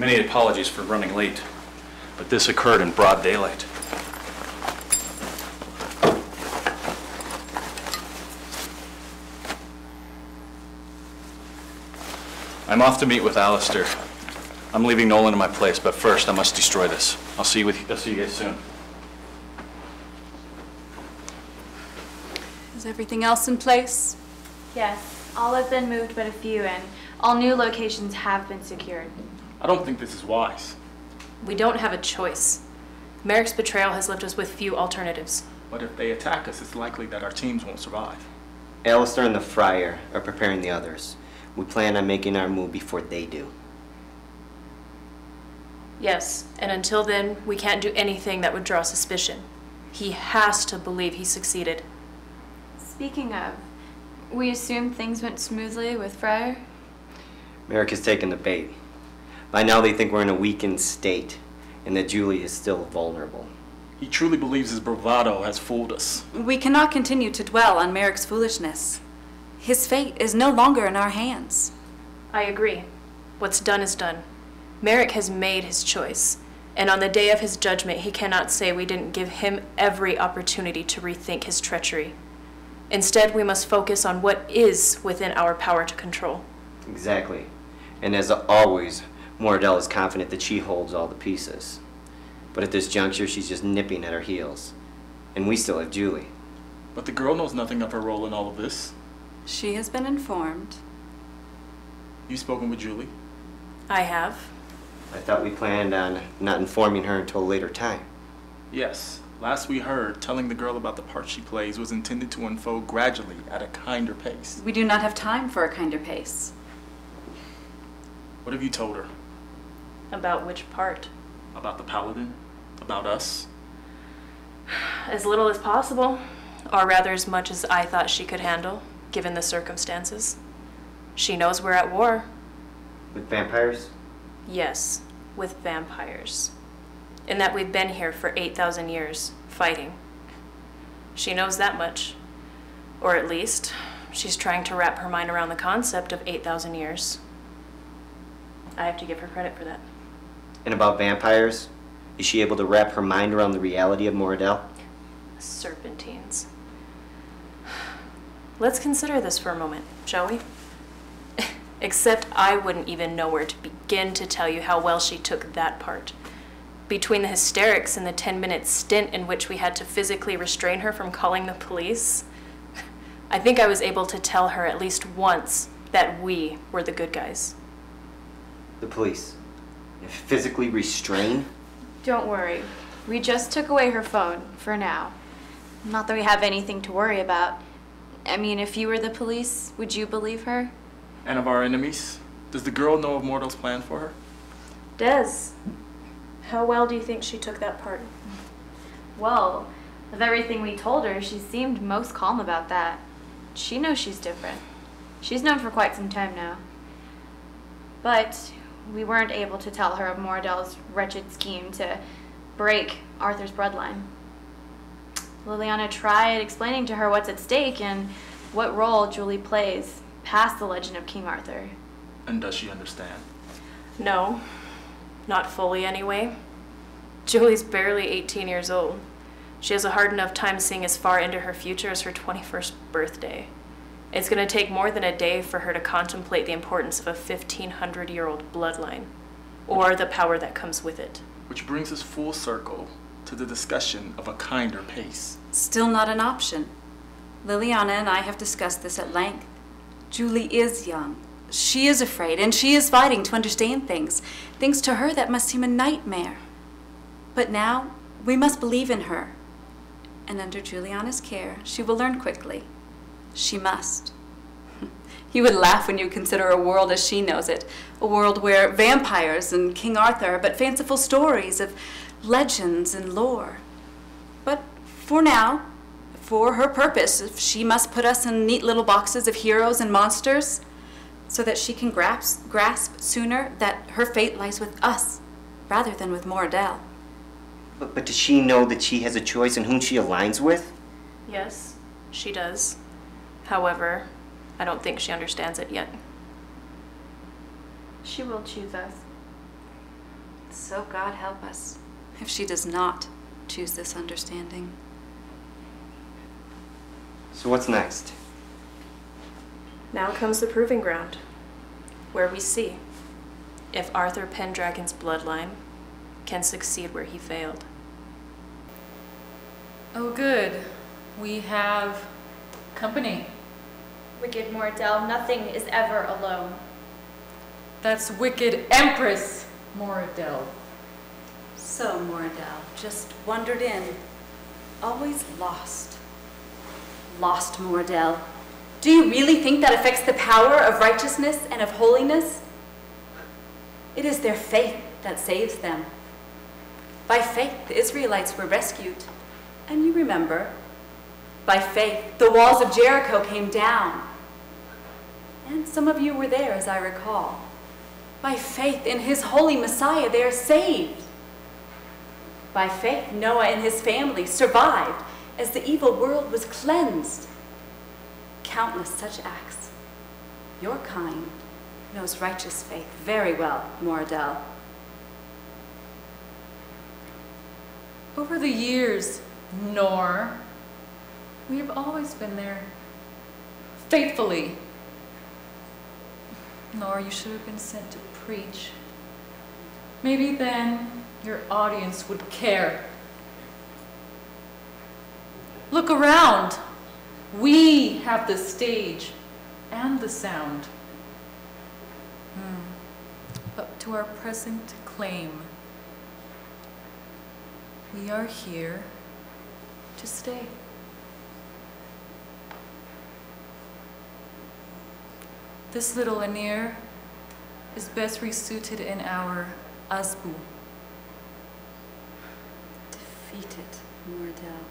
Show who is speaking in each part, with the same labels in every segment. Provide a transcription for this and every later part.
Speaker 1: Many apologies for running late, but this occurred in broad daylight. I'm off to meet with Alistair. I'm leaving Nolan in my place, but first I must destroy this. I'll see you guys soon.
Speaker 2: Is everything else in place?
Speaker 3: Yes, all have been moved but a few, and all new locations have been secured.
Speaker 4: I don't think this is wise.
Speaker 5: We don't have a choice. Merrick's betrayal has left us with few alternatives.
Speaker 4: But if they attack us, it's likely that our teams won't survive.
Speaker 6: Alistair and the Friar are preparing the others. We plan on making our move before they do.
Speaker 5: Yes, and until then, we can't do anything that would draw suspicion. He has to believe he succeeded.
Speaker 3: Speaking of, we assume things went smoothly with Friar?
Speaker 6: Merrick has taken the bait. By now they think we're in a weakened state and that Julie is still vulnerable.
Speaker 4: He truly believes his bravado has fooled us.
Speaker 2: We cannot continue to dwell on Merrick's foolishness. His fate is no longer in our hands.
Speaker 5: I agree. What's done is done. Merrick has made his choice, and on the day of his judgment, he cannot say we didn't give him every opportunity to rethink his treachery. Instead, we must focus on what is within our power to control.
Speaker 6: Exactly. And as always, Moradell is confident that she holds all the pieces. But at this juncture, she's just nipping at our heels. And we still have Julie.
Speaker 4: But the girl knows nothing of her role in all of this.
Speaker 2: She has been informed.
Speaker 4: You spoken with Julie?
Speaker 5: I have.
Speaker 6: I thought we planned on not informing her until a later time.
Speaker 4: Yes. Last we heard, telling the girl about the part she plays was intended to unfold gradually at a kinder pace.
Speaker 2: We do not have time for a kinder pace.
Speaker 4: What have you told her?
Speaker 5: About which part?
Speaker 4: About the Paladin? About us?
Speaker 5: As little as possible, or rather as much as I thought she could handle, given the circumstances. She knows we're at war.
Speaker 6: With vampires?
Speaker 5: Yes, with vampires. And that we've been here for 8,000 years, fighting. She knows that much. Or at least, she's trying to wrap her mind around the concept of 8,000 years. I have to give her credit for that.
Speaker 6: And about vampires? Is she able to wrap her mind around the reality of Moradell?
Speaker 5: Serpentines. Let's consider this for a moment, shall we? Except I wouldn't even know where to begin to tell you how well she took that part. Between the hysterics and the 10-minute stint in which we had to physically restrain her from calling the police, I think I was able to tell her at least once that we were the good guys.
Speaker 6: The police? Physically restrain?
Speaker 3: Don't worry. We just took away her phone, for now. Not that we have anything to worry about. I mean, if you were the police, would you believe her?
Speaker 4: And of our enemies? Does the girl know of Mordell's plan for her?
Speaker 5: Des, how well do you think she took that part?
Speaker 3: Well, of everything we told her, she seemed most calm about that. She knows she's different. She's known for quite some time now. But we weren't able to tell her of Moradell's wretched scheme to break Arthur's bloodline. Liliana tried explaining to her what's at stake and what role Julie plays past the legend of King Arthur.
Speaker 4: And does she understand?
Speaker 5: No, not fully anyway. Julie's barely 18 years old. She has a hard enough time seeing as far into her future as her 21st birthday. It's going to take more than a day for her to contemplate the importance of a 1,500-year-old bloodline, or the power that comes with it.
Speaker 4: Which brings us full circle to the discussion of a kinder pace.
Speaker 2: Still not an option. Liliana and I have discussed this at length. Julie is young. She is afraid, and she is fighting to understand things. Things to her that must seem a nightmare. But now, we must believe in her. And under Juliana's care, she will learn quickly. She must. You would laugh when you consider a world as she knows it. A world where vampires and King Arthur are but fanciful stories of legends and lore. But for now, for her purpose, she must put us in neat little boxes of heroes and monsters so that she can grasp sooner that her fate lies with us rather than with Moradell.
Speaker 6: But does she know that she has a choice in whom she aligns with?
Speaker 5: Yes, she does. However, I don't think she understands it yet.
Speaker 3: She will choose us.
Speaker 2: So God help us if she does not choose this understanding.
Speaker 6: So what's next?
Speaker 5: Now comes the proving ground, where we see if Arthur Pendragon's bloodline can succeed where he failed.
Speaker 7: Oh, good. We have company.
Speaker 3: Wicked Mordell, nothing is ever alone.
Speaker 7: That's wicked Empress Moradel.
Speaker 2: So, Moradel, just wandered in, always lost. Lost, Moradel. Do you really think that affects the power of righteousness and of holiness? It is their faith that saves them. By faith, the Israelites were rescued. And you remember, by faith, the walls of Jericho came down. And some of you were there, as I recall. By faith in his holy Messiah, they are saved. By faith, Noah and his family survived as the evil world was cleansed. Countless such acts. Your kind knows righteous faith very well, Moradel.
Speaker 7: Over the years, Noor, we have always been there, faithfully. Noor, you should have been sent to preach. Maybe then your audience would care. Look around. We have the stage and the sound. But to our present claim, we are here to stay. This little Anir is best resuited in our Azbu.
Speaker 2: Defeated, Moradel.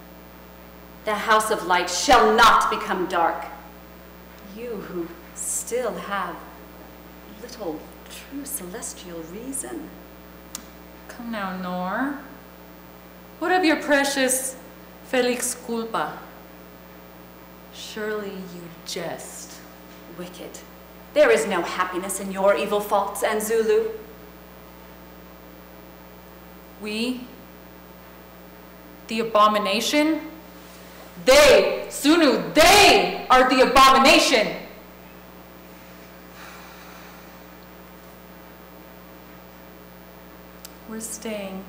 Speaker 2: The house of light shall not become dark. You who still have little true celestial reason.
Speaker 7: Come now, Noor. What of your precious Felix Culpa? Surely you jest.
Speaker 2: Wicked. There is no happiness in your evil faults, and Zulu.
Speaker 7: We, the abomination, they, Sunu, they are the abomination. We're staying.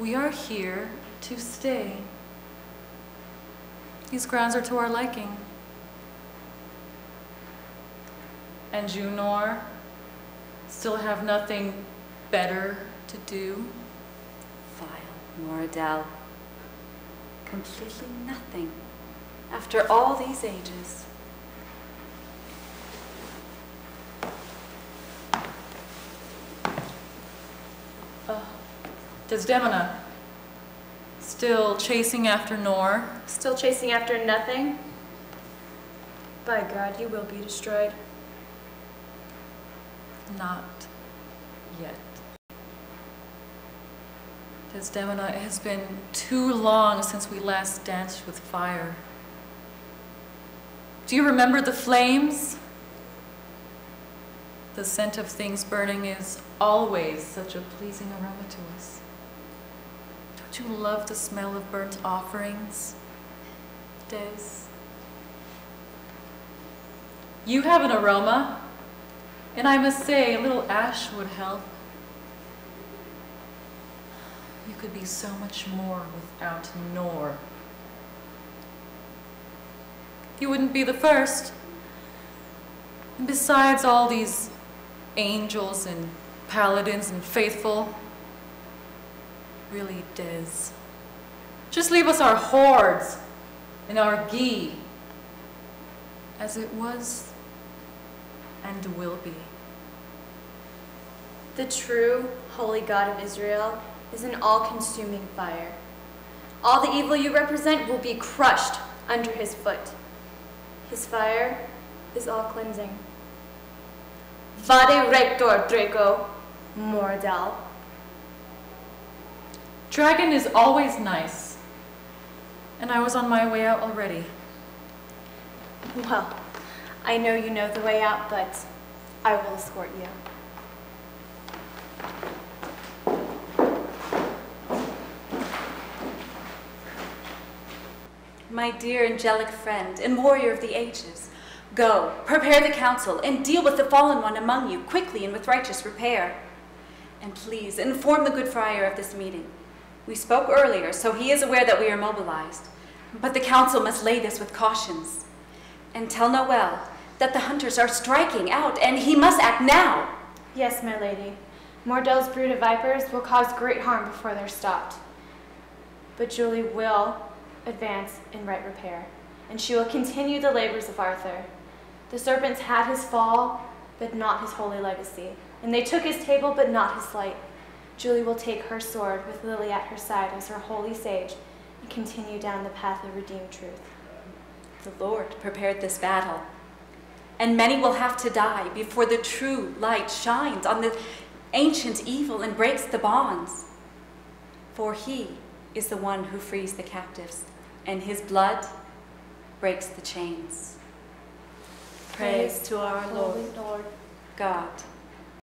Speaker 7: We are here to stay. These grounds are to our liking. And you, Noor, still have nothing better to do?
Speaker 2: Vile Moradel. Completely nothing after all these ages.
Speaker 7: Desdemona, still chasing after Noor?
Speaker 3: Still chasing after nothing? By God, you will be destroyed.
Speaker 7: Not yet. Desdemona, it has been too long since we last danced with fire. Do you remember the flames? The scent of things burning is always such a pleasing aroma to us. Don't you love the smell of burnt offerings, Des? You have an aroma, and I must say, a little ash would help. You could be so much more without Noor. You wouldn't be the first. And besides all these angels and paladins and faithful, really, Des, just leave us our hordes and our ghee, as it was and will be.
Speaker 3: The true, holy God of Israel is an all-consuming fire. All the evil you represent will be crushed under his foot. His fire is all-cleansing. Vade rector, Draco, Moradel.
Speaker 7: Dragon is always nice, and I was on my way out already.
Speaker 3: Well, I know you know the way out, but I will escort you.
Speaker 2: my dear angelic friend and warrior of the ages, go, prepare the council, and deal with the fallen one among you quickly and with righteous repair. And please inform the good friar of this meeting. We spoke earlier, so he is aware that we are mobilized. But the council must lay this with cautions. And tell Noel that the hunters are striking out, and he must act now.
Speaker 3: Yes, my lady. Mordel's brood of vipers will cause great harm before they're stopped. But Julie will advance in right repair, and she will continue the labors of Arthur. The serpents had his fall, but not his holy legacy, and they took his table, but not his light. Julie will take her sword with Lily at her side as her holy sage and continue down the path of redeemed truth.
Speaker 2: The Lord prepared this battle, and many will have to die before the true light shines on the ancient evil and breaks the bonds. For he is the one who frees the captives, and his blood breaks the chains. Praise to our
Speaker 3: Holy Lord
Speaker 2: God.